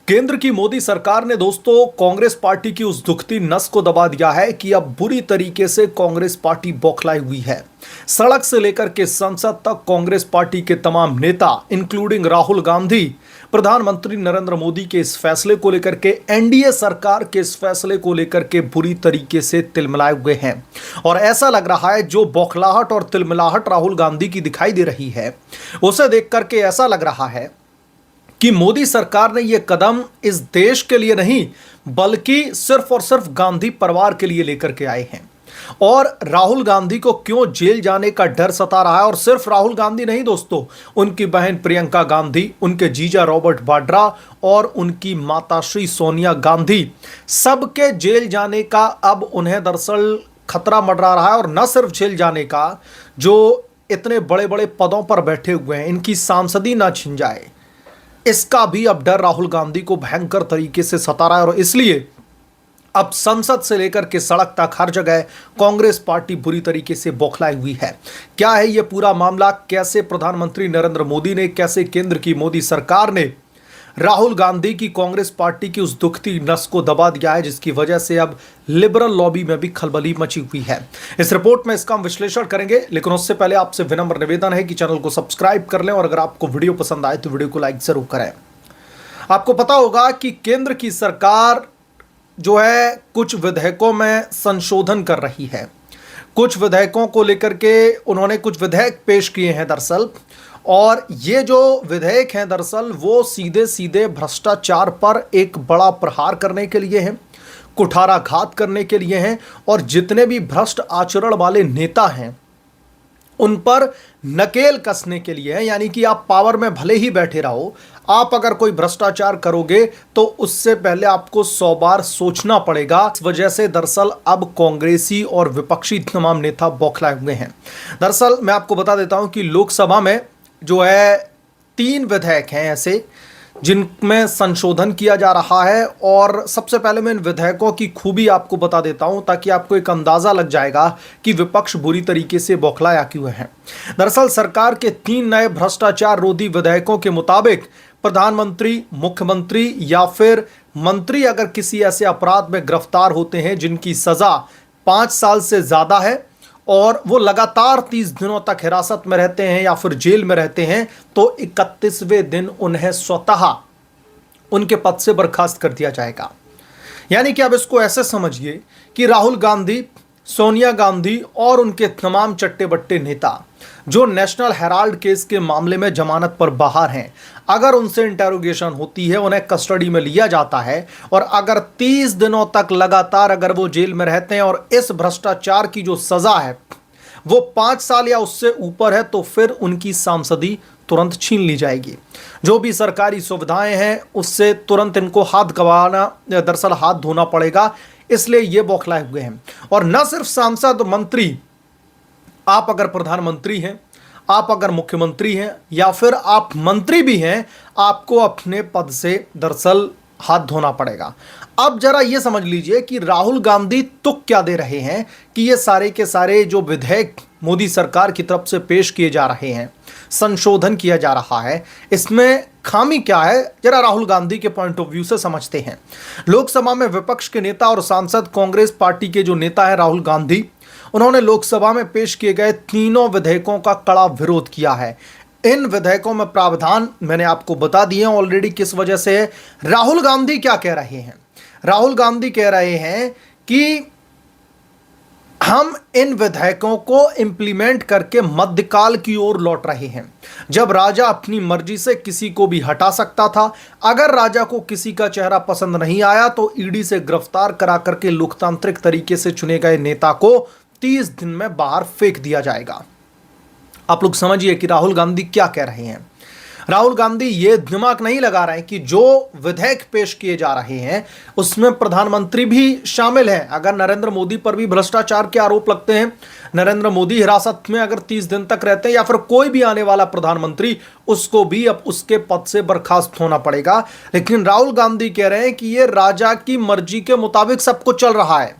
केंद्र की मोदी सरकार ने दोस्तों कांग्रेस पार्टी की उस दुखती नस को दबा दिया है कि अब बुरी तरीके से कांग्रेस पार्टी बौखलाई हुई है। सड़क से लेकर के संसद तक कांग्रेस पार्टी के तमाम नेता इंक्लूडिंग राहुल गांधी प्रधानमंत्री नरेंद्र मोदी के इस फैसले को लेकर के एनडीए सरकार के इस फैसले को लेकर के बुरी तरीके से तिलमिलाए हुए हैं। और ऐसा लग रहा है जो बौखलाहट और तिलमिलाहट राहुल गांधी की दिखाई दे रही है, उसे देख करके ऐसा लग रहा है कि मोदी सरकार ने यह कदम इस देश के लिए नहीं बल्कि सिर्फ और सिर्फ गांधी परिवार के लिए लेकर के आए हैं। और राहुल गांधी को क्यों जेल जाने का डर सता रहा है, और सिर्फ राहुल गांधी नहीं दोस्तों, उनकी बहन प्रियंका गांधी, उनके जीजा रॉबर्ट वाड्रा और उनकी माताश्री सोनिया गांधी, सबके जेल जाने का अब उन्हें दरअसल खतरा मंडरा रहा है। और न सिर्फ जेल जाने का, जो इतने बड़े बड़े पदों पर बैठे हुए हैं इनकी सांसदी ना छिन जाए, इसका भी अब डर राहुल गांधी को भयंकर तरीके से सता रहा है। और इसलिए अब संसद से लेकर के सड़क तक हर जगह कांग्रेस पार्टी बुरी तरीके से बौखलाई हुई है। क्या है यह पूरा मामला, कैसे प्रधानमंत्री नरेंद्र मोदी ने, कैसे केंद्र की मोदी सरकार ने राहुल गांधी की कांग्रेस पार्टी की उस दुखती नस को दबा दिया है, जिसकी वजह से अब लिबरल लॉबी में भी खलबली मची हुई है। इस रिपोर्ट में इसका हम विश्लेषण करेंगे, लेकिन उससे पहले आपसे विनम्र निवेदन है कि चैनल को सब्सक्राइब कर लें और अगर आपको वीडियो पसंद आए तो वीडियो को लाइक जरूर करें। आपको पता होगा कि केंद्र की सरकार जो है कुछ विधेयकों में संशोधन कर रही है। कुछ विधेयकों को लेकर के उन्होंने कुछ विधेयक पेश किए हैं दरअसल, और ये जो विधेयक हैं दरअसल वो सीधे सीधे भ्रष्टाचार पर एक बड़ा प्रहार करने के लिए हैं, कुठाराघात करने के लिए हैं, और जितने भी भ्रष्ट आचरण वाले नेता हैं उन पर नकेल कसने के लिए है। यानी कि आप पावर में भले ही बैठे रहो, आप अगर कोई भ्रष्टाचार करोगे तो उससे पहले आपको 100 बार सोचना पड़ेगा। इस वजह से दरअसल अब कांग्रेसी और विपक्षी तमाम नेता बौखलाए हुए हैं। दरअसल मैं आपको बता देता हूं कि लोकसभा में जो है 3 विधेयक हैं ऐसे जिनमें संशोधन किया जा रहा है। और सबसे पहले मैं इन विधेयकों की खूबी आपको बता देता हूं ताकि आपको एक अंदाजा लग जाएगा कि विपक्ष बुरी तरीके से बौखलाया क्यों है। दरअसल सरकार के 3 नए भ्रष्टाचार रोधी विधेयकों के मुताबिक प्रधानमंत्री, मुख्यमंत्री या फिर मंत्री अगर किसी ऐसे अपराध में गिरफ्तार होते हैं जिनकी सजा 5 साल से ज्यादा है और वो लगातार 30 दिनों तक हिरासत में रहते हैं या फिर जेल में रहते हैं, तो 31वें दिन उन्हें स्वतः उनके पद से बर्खास्त कर दिया जाएगा। यानी कि अब इसको ऐसे समझिए कि राहुल गांधी, सोनिया गांधी और उनके तमाम चट्टे बट्टे नेता जो नेशनल हेराल्ड केस के मामले में जमानत पर बाहर हैं, अगर उनसे इंटेरोगेशन होती है, उन्हें कस्टडी में लिया जाता है और अगर 30 दिनों तक लगातार अगर वो जेल में रहते हैं और इस भ्रष्टाचार की जो सजा है वो 5 साल या उससे ऊपर है, तो फिर उनकी सांसदी तुरंत छीन ली जाएगी। जो भी सरकारी सुविधाएं हैं उससे तुरंत इनको हाथ गंवाना, दरअसल हाथ धोना पड़ेगा। इसलिए ये बौखलाए हुए हैं। और न सिर्फ सांसद, मंत्री, आप अगर प्रधानमंत्री हैं, आप अगर मुख्यमंत्री हैं या फिर आप मंत्री भी हैं, आपको अपने पद से दरअसल हाथ धोना पड़ेगा। अब जरा ये समझ लीजिए कि राहुल गांधी तुक क्या दे रहे हैं कि ये सारे के सारे जो विधेयक मोदी सरकार की तरफ से पेश किए जा रहे हैं, संशोधन किया जा रहा है, इसमें खामी क्या है, जरा राहुल गांधी के पॉइंट ऑफ व्यू से समझते हैं। लोकसभा में विपक्ष के नेता और सांसद कांग्रेस पार्टी के जो नेता है राहुल गांधी, उन्होंने लोकसभा में पेश किए गए तीनों विधेयकों का कड़ा विरोध किया है। इन विधेयकों में प्रावधान मैंने आपको बता दिए ऑलरेडी किस वजह से है। राहुल गांधी क्या कह रहे हैं? राहुल गांधी कह रहे हैं कि हम इन विधेयकों को इंप्लीमेंट करके मध्यकाल की ओर लौट रहे हैं, जब राजा अपनी मर्जी से किसी को भी हटा सकता था। अगर राजा को किसी का चेहरा पसंद नहीं आया तो ईडी से गिरफ्तार करा करके लोकतांत्रिक तरीके से चुने गए नेता को 30 दिन में बाहर फेंक दिया जाएगा। आप लोग समझिए कि राहुल गांधी क्या कह रहे हैं। राहुल गांधी ये दिमाग नहीं लगा रहे हैं कि जो विधेयक पेश किए जा रहे हैं उसमें प्रधानमंत्री भी शामिल हैं। अगर नरेंद्र मोदी पर भी भ्रष्टाचार के आरोप लगते हैं, नरेंद्र मोदी हिरासत में अगर 30 दिन तक रहते हैं या फिर कोई भी आने वाला प्रधानमंत्री, उसको भी अब उसके पद से बर्खास्त होना पड़ेगा। लेकिन राहुल गांधी कह रहे हैं कि ये राजा की मर्जी के मुताबिक सब कुछ चल रहा है,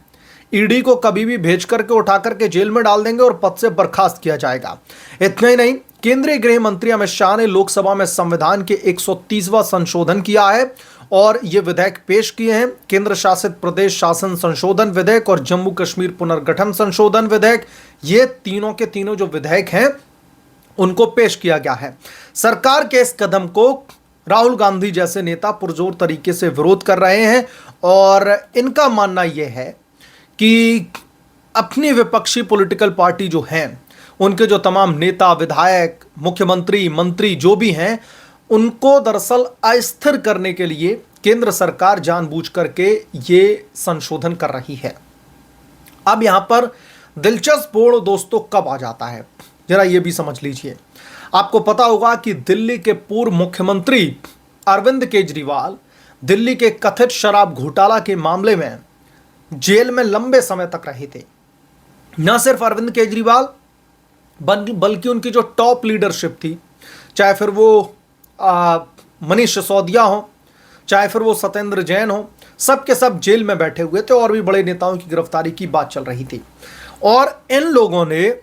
ईडी को कभी भी भेज करके उठा करके जेल में डाल देंगे और पद से बर्खास्त किया जाएगा। इतना ही नहीं, केंद्रीय गृह मंत्री अमित शाह ने लोकसभा में संविधान के 130वां संशोधन किया है और ये विधेयक पेश किए हैं। केंद्र शासित प्रदेश शासन संशोधन विधेयक और जम्मू कश्मीर पुनर्गठन संशोधन विधेयक, ये तीनों के तीनों जो विधेयक हैं उनको पेश किया गया है। सरकार के इस कदम को राहुल गांधी जैसे नेता पुरजोर तरीके से विरोध कर रहे हैं और इनका मानना यह है कि अपनी विपक्षी पॉलिटिकल पार्टी जो हैं, उनके जो तमाम नेता, विधायक, मुख्यमंत्री, मंत्री जो भी हैं, उनको दरअसल अस्थिर करने के लिए केंद्र सरकार जानबूझ करके ये संशोधन कर रही है। अब यहां पर दिलचस्प मोड़ दोस्तों कब आ जाता है, जरा ये भी समझ लीजिए। आपको पता होगा कि दिल्ली के पूर्व मुख्यमंत्री अरविंद केजरीवाल दिल्ली के कथित शराब घोटाला के मामले में जेल में लंबे समय तक रहे थे। न सिर्फ अरविंद केजरीवाल बल्कि उनकी जो टॉप लीडरशिप थी, चाहे फिर वो मनीष सिसोदिया हो, चाहे फिर वो सत्येंद्र जैन हो, सब के सब जेल में बैठे हुए थे और भी बड़े नेताओं की गिरफ्तारी की बात चल रही थी। और इन लोगों ने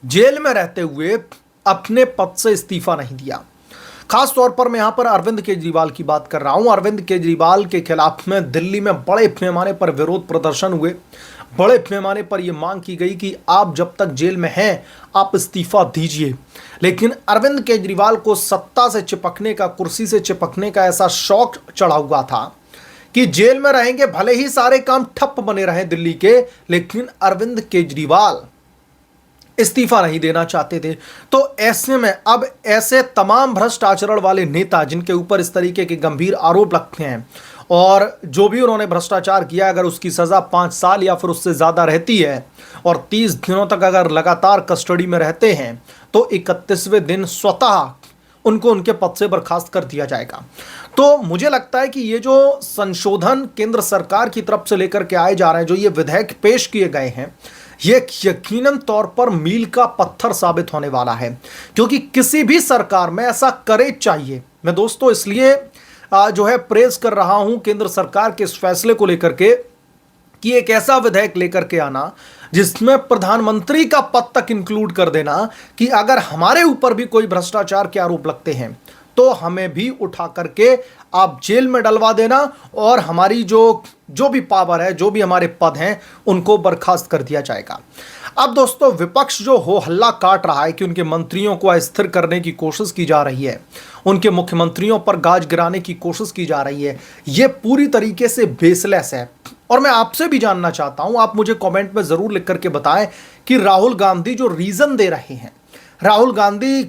जेल में रहते हुए अपने पद से इस्तीफा नहीं दिया। खास तौर पर मैं यहां पर अरविंद केजरीवाल की बात कर रहा हूं। अरविंद केजरीवाल के खिलाफ में दिल्ली में बड़े पैमाने पर विरोध प्रदर्शन हुए। बड़े पैमाने पर यह मांग की गई कि आप जब तक जेल में हैं आप इस्तीफा दीजिए। लेकिन अरविंद केजरीवाल को सत्ता से चिपकने का, कुर्सी से चिपकने का ऐसा शौक चढ़ा हुआ था कि जेल में रहेंगे, भले ही सारे काम ठप बने रहे दिल्ली के, लेकिन अरविंद केजरीवाल इस्तीफा नहीं देना चाहते थे। तो ऐसे में अब ऐसे तमाम भ्रष्ट आचरण वाले नेता जिनके ऊपर इस तरीके के गंभीर आरोप लगते हैं और जो भी उन्होंने भ्रष्टाचार किया, अगर उसकी सजा 5 साल या फिर उससे ज्यादा रहती है और 30 दिनों तक अगर लगातार कस्टडी में रहते हैं तो 31वें दिन स्वतः उनको उनके पद से बर्खास्त कर दिया जाएगा। तो मुझे लगता है कि ये जो संशोधन केंद्र सरकार की तरफ से लेकर के आए जा रहे हैं, जो ये विधेयक पेश किए गए हैं, ये यकीनन तौर पर मील का पत्थर साबित होने वाला है, क्योंकि किसी भी सरकार में ऐसा करेज चाहिए। मैं दोस्तों इसलिए जो है प्रेज कर रहा हूं केंद्र सरकार के इस फैसले को लेकर के कि एक ऐसा विधेयक लेकर के आना जिसमें प्रधानमंत्री का पद तक इंक्लूड कर देना कि अगर हमारे ऊपर भी कोई भ्रष्टाचार के आरोप लगते हैं तो हमें भी उठा करके आप जेल में डलवा देना और हमारी जो भी पावर है, जो भी हमारे पद हैं, उनको बर्खास्त कर दिया जाएगा। अब दोस्तों विपक्ष जो हो हल्ला काट रहा है कि उनके मंत्रियों को अस्थिर करने की कोशिश की जा रही है, उनके मुख्यमंत्रियों पर गाज गिराने की कोशिश की जा रही है, ये पूरी तरीके से बेसलेस है। और मैं आपसे भी जानना चाहता हूं, आप मुझे कमेंट में जरूर लिख करके बताएं कि राहुल गांधी जो रीजन दे रहे हैं, राहुल गांधी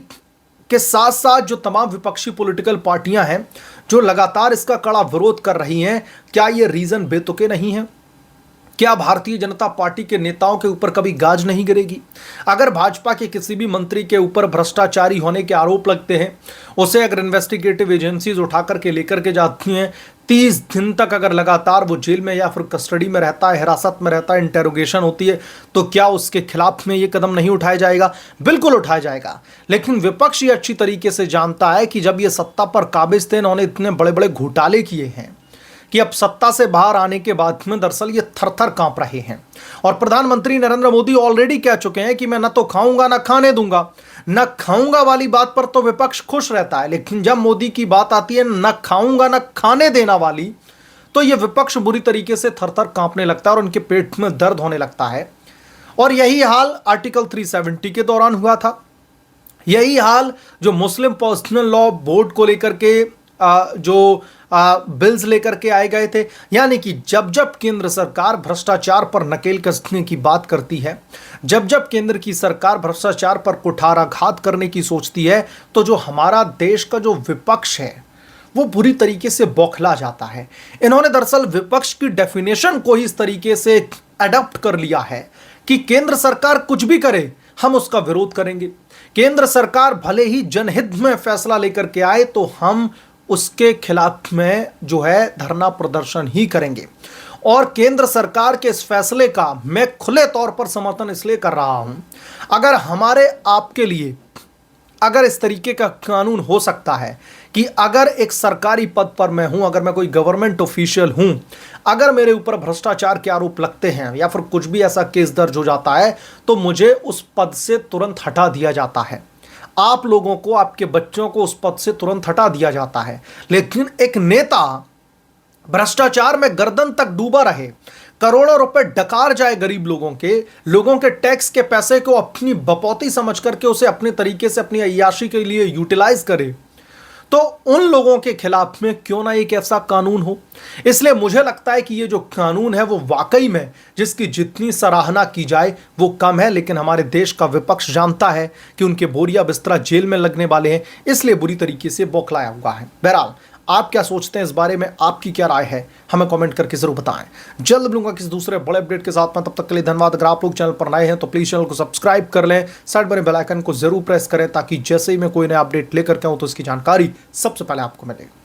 के साथ साथ जो तमाम विपक्षी पॉलिटिकल पार्टियां हैं जो लगातार इसका कड़ा विरोध कर रही हैं, क्या ये रीजन बेतुके नहीं है? क्या भारतीय जनता पार्टी के नेताओं के ऊपर कभी गाज नहीं गिरेगी? अगर भाजपा के किसी भी मंत्री के ऊपर भ्रष्टाचारी होने के आरोप लगते हैं, उसे अगर इन्वेस्टिगेटिव एजेंसीज उठा करके लेकर के जाती हैं, 30 दिन तक अगर लगातार वो जेल में या फिर कस्टडी में रहता है, हिरासत में रहता है, इंटेरोगेशन होती है, तो क्या उसके खिलाफ में ये कदम नहीं उठाया जाएगा? बिल्कुल उठाया जाएगा। लेकिन विपक्ष ये अच्छी तरीके से जानता है कि जब ये सत्ता पर काबिज थे, इन्होंने इतने बड़े बड़े घोटाले किए हैं कि अब सत्ता से बाहर आने के बाद में दरअसल ये थर-थर कांप रहे हैं। और प्रधानमंत्री नरेंद्र मोदी ऑलरेडी कह चुके हैं कि मैं न तो खाऊंगा न खाने दूंगा। न खाऊंगा वाली बात पर तो विपक्ष खुश रहता है, लेकिन जब मोदी की बात आती है न खाऊंगा न खाने देना वाली, तो ये विपक्ष बुरी तरीके से थर-थर कांपने लगता है और उनके पेट में दर्द होने लगता है। और यही हाल आर्टिकल 370 के दौरान हुआ था। यही हाल जो मुस्लिम पर्सनल लॉ बोर्ड को लेकर के जो बिल्स लेकर के आए गए थे, यानी कि जब जब केंद्र सरकार भ्रष्टाचार पर नकेल कसने की बात करती है, जब जब केंद्र की सरकार भ्रष्टाचार पर कुठाराघात करने की सोचती है, तो जो हमारा देश का जो विपक्ष है वो बुरी तरीके से बौखला जाता है। इन्होंने दरअसल विपक्ष की डेफिनेशन को ही इस तरीके से अडॉप्ट कर लिया है कि केंद्र सरकार कुछ भी करे हम उसका विरोध करेंगे। केंद्र सरकार भले ही जनहित में फैसला लेकर के आए तो हम उसके खिलाफ में जो है धरना प्रदर्शन ही करेंगे। और केंद्र सरकार के इस फैसले का मैं खुले तौर पर समर्थन इसलिए कर रहा हूं, अगर हमारे आपके लिए अगर इस तरीके का कानून हो सकता है कि अगर एक सरकारी पद पर मैं हूं, अगर मैं कोई गवर्नमेंट ऑफिशियल हूं, अगर मेरे ऊपर भ्रष्टाचार के आरोप लगते हैं या फिर कुछ भी ऐसा केस दर्ज हो जाता है, तो मुझे उस पद से तुरंत हटा दिया जाता है। आप लोगों को, आपके बच्चों को उस पद से तुरंत हटा दिया जाता है। लेकिन एक नेता भ्रष्टाचार में गर्दन तक डूबा रहे, करोड़ों रुपए डकार जाए गरीब लोगों के टैक्स के पैसे को अपनी बपौती समझ करके उसे अपने तरीके से अपनी अय्याशी के लिए यूटिलाइज करे, तो उन लोगों के खिलाफ में क्यों ना एक ऐसा कानून हो। इसलिए मुझे लगता है कि ये जो कानून है वो वाकई में जिसकी जितनी सराहना की जाए वो कम है। लेकिन हमारे देश का विपक्ष जानता है कि उनके बोरिया बिस्तरा जेल में लगने वाले हैं, इसलिए बुरी तरीके से बौखलाया हुआ है। बहरहाल आप क्या सोचते हैं इस बारे में, आपकी क्या राय है, हमें कमेंट करके जरूर बताएं। जल्द मिलूंगा किसी दूसरे बड़े अपडेट के साथ में, तब तक के लिए धन्यवाद। अगर आप लोग चैनल पर नए हैं तो प्लीज चैनल को सब्सक्राइब कर लें, साइड बने बेल आइकन को जरूर प्रेस करें ताकि जैसे ही मैं कोई नया अपडेट लेकर के आऊं तो इसकी जानकारी सबसे पहले आपको मिले।